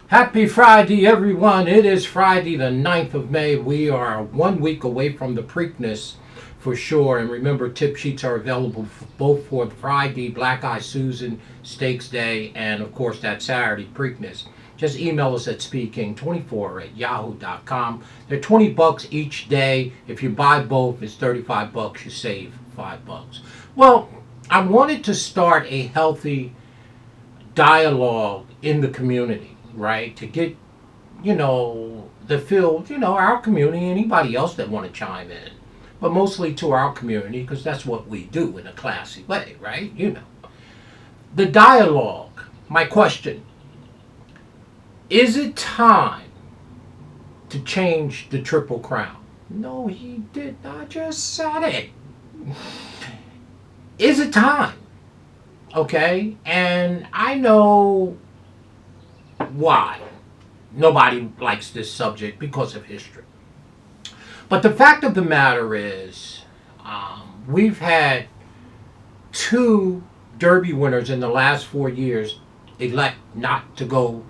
Happy Friday, everyone. It is Friday, the 9th of May. We are 1 week away from the Preakness for sure. And remember, tip sheets are available both for Friday, Black Eye Susan, Stakes Day, and of course that Saturday, Preakness. Just email us at speedking24@yahoo.com. They're $20 each day. If you buy both, it's $35. You save $5. Well, I wanted to start a healthy dialogue in the community, right? To get, the field, our community, anybody else that want to chime in, but mostly to our community because that's what we do in a classy way, right? The dialogue. My question: is it time to change the Triple Crown? No, he did not. Just said it. Is it time? Okay, and I know why nobody likes this subject because of history. But the fact of the matter is, we've had two Derby winners in the last 4 years elect not to go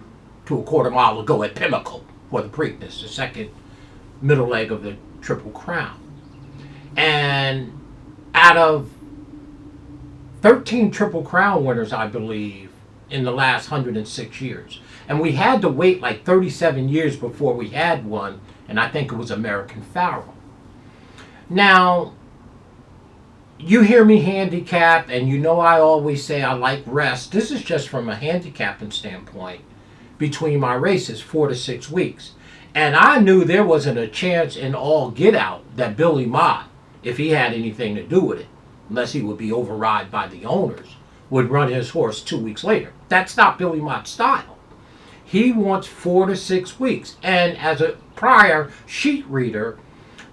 to a quarter mile to go at Pinnacle for the Preakness, the second middle leg of the Triple Crown. And out of 13 Triple Crown winners, I believe, in the last 106 years. And we had to wait like 37 years before we had one, and I think it was American Pharoah. Now, you hear me handicap, and I always say I like rest. This is just from a handicapping standpoint between my races, 4 to 6 weeks. And I knew there wasn't a chance in all get out that Billy Mott, if he had anything to do with it, unless he would be override by the owners, would run his horse 2 weeks later. That's not Billy Mott's style. He wants 4 to 6 weeks. And as a prior sheet reader,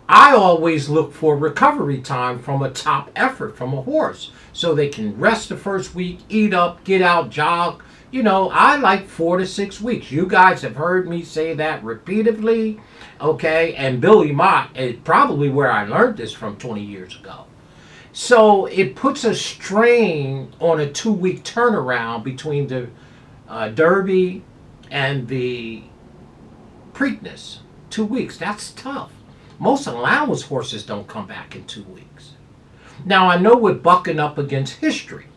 I always look for recovery time from a top effort from a horse so they can rest the first week, eat up, get out, jog. I like 4 to 6 weeks. You guys have heard me say that repeatedly, okay? And Billy Mott is probably where I learned this from 20 years ago. So it puts a strain on a 2-week turnaround between the Derby and the Preakness. 2 weeks, that's tough. Most allowance horses don't come back in 2 weeks. Now, I know we're bucking up against history,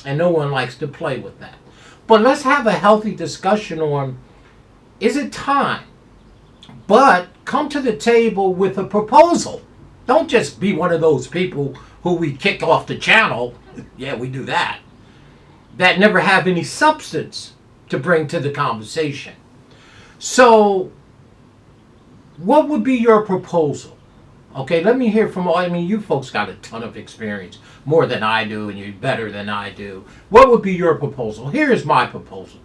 and no one likes to play with that. But let's have a healthy discussion on, is it time? But come to the table with a proposal. Don't just be one of those people who we kick off the channel. Yeah, we do that. That never have any substance to bring to the conversation. So, what would be your proposal? Okay, let me hear from all. You folks got a ton of experience, more than I do, and you're better than I do. What would be your proposal? Here is my proposal.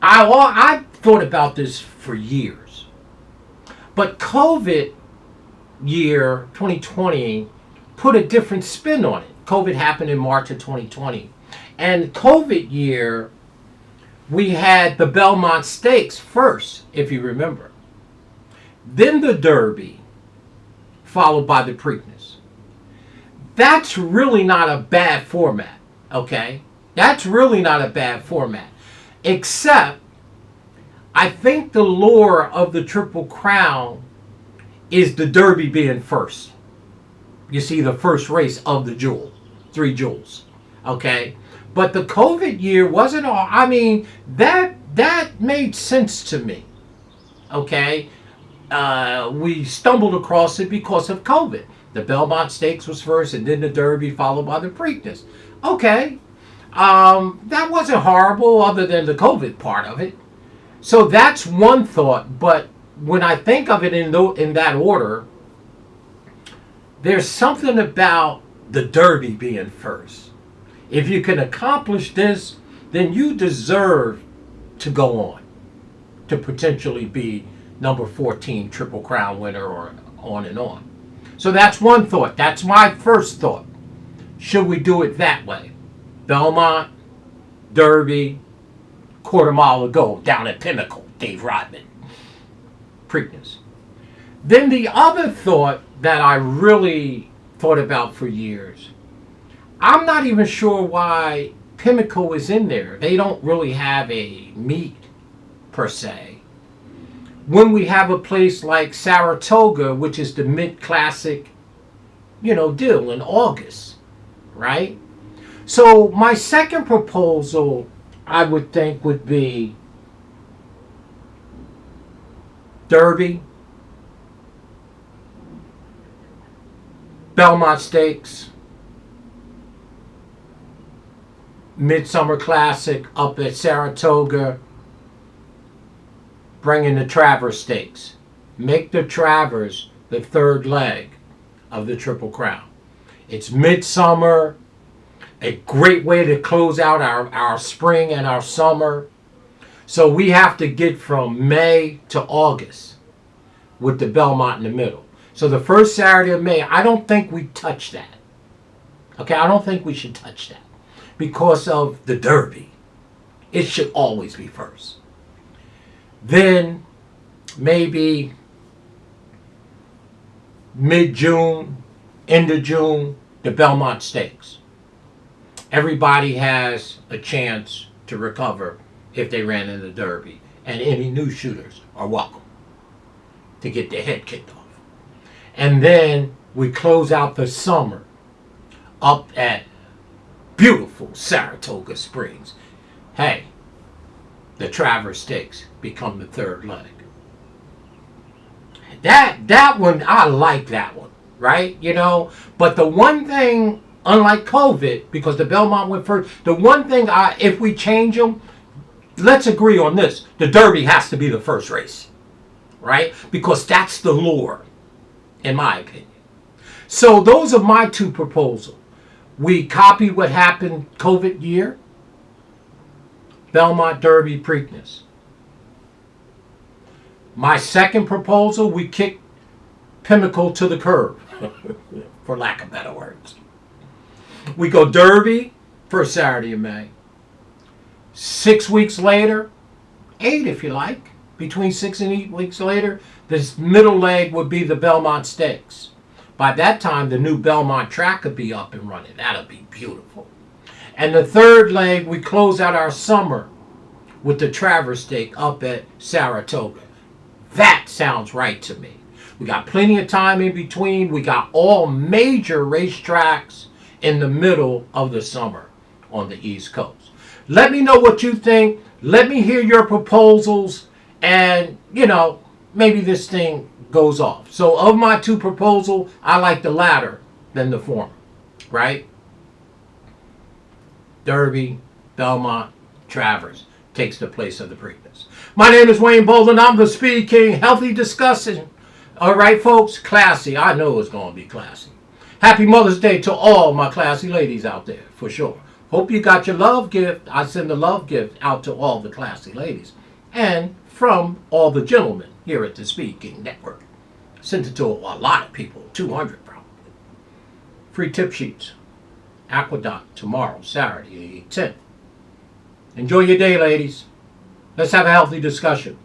I've thought about this for years. But COVID year 2020 put a different spin on it. COVID happened in March of 2020. And COVID year, we had the Belmont Stakes first, if you remember. Then the Derby, followed by the Preakness. That's really not a bad format, okay? That's really not a bad format. Except, I think the lure of the Triple Crown is the Derby being first. You see, the first race of the jewel, 3 jewels, okay? But the COVID year wasn't all, that made sense to me, okay? We stumbled across it because of COVID. The Belmont Stakes was first, and then the Derby, followed by the Preakness. Okay, that wasn't horrible other than the COVID part of it. So that's one thought, but when I think of it in that order, there's something about the Derby being first. If you can accomplish this, then you deserve to go on to potentially be number 14 Triple Crown winner or on and on. So that's one thought. That's my first thought. Should we do it that way? Belmont, Derby, quarter mile ago down at Pinnacle, Dave Rodman, Preakness. Then the other thought that I really thought about for years, I'm not even sure why Pinnacle is in there. They don't really have a meet per se, when we have a place like Saratoga, which is the mid-classic, deal in August, right? So my second proposal, I would think, would be Derby, Belmont Stakes, Midsummer Classic up at Saratoga, bringing the Travers Stakes. Make the Travers the third leg of the Triple Crown. It's midsummer, a great way to close out our spring and our summer. So we have to get from May to August with the Belmont in the middle. So the first Saturday of May, I don't think we touch that. Okay, I don't think we should touch that because of the Derby. It should always be first. Then maybe mid-June, end of June, the Belmont Stakes. Everybody has a chance to recover if they ran in the Derby. And any new shooters are welcome to get their head kicked off. And then we close out the summer up at beautiful Saratoga Springs. Hey, the Travers Stakes become the third leg. That one, I like that one, right? But the one thing, unlike COVID, because the Belmont went first, the one thing, if we change them, let's agree on this. The Derby has to be the first race, right? Because that's the lure, in my opinion. So those are my two proposals. We copy what happened COVID year, Belmont, Derby, Preakness. My second proposal, we kick Pinnacle to the curb, for lack of better words. We go Derby, first Saturday of May. 6 weeks later, 8 if you like, between 6 and 8 weeks later, this middle leg would be the Belmont Stakes. By that time, the new Belmont track could be up and running. That'll be beautiful. And the third leg, we close out our summer with the Travers Stake up at Saratoga. That sounds right to me. We got plenty of time in between. We got all major racetracks in the middle of the summer on the East Coast. Let me know what you think. Let me hear your proposals. And, maybe this thing goes off. So of my two proposals, I like the latter than the former. Right? Derby, Belmont, Travers takes the place of the Preakness. My name is Wayne Bolden. I'm the SpeedKing. Healthy discussion. All right, folks? Classy. I know it's going to be classy. Happy Mother's Day to all my classy ladies out there, for sure. Hope you got your love gift. I send a love gift out to all the classy ladies. And from all the gentlemen here at the SpeedKing Network. Sent it to a lot of people. 200 probably. Free tip sheets. Aqueduct tomorrow, Saturday, 10th. Enjoy your day, ladies. Let's have a healthy discussion.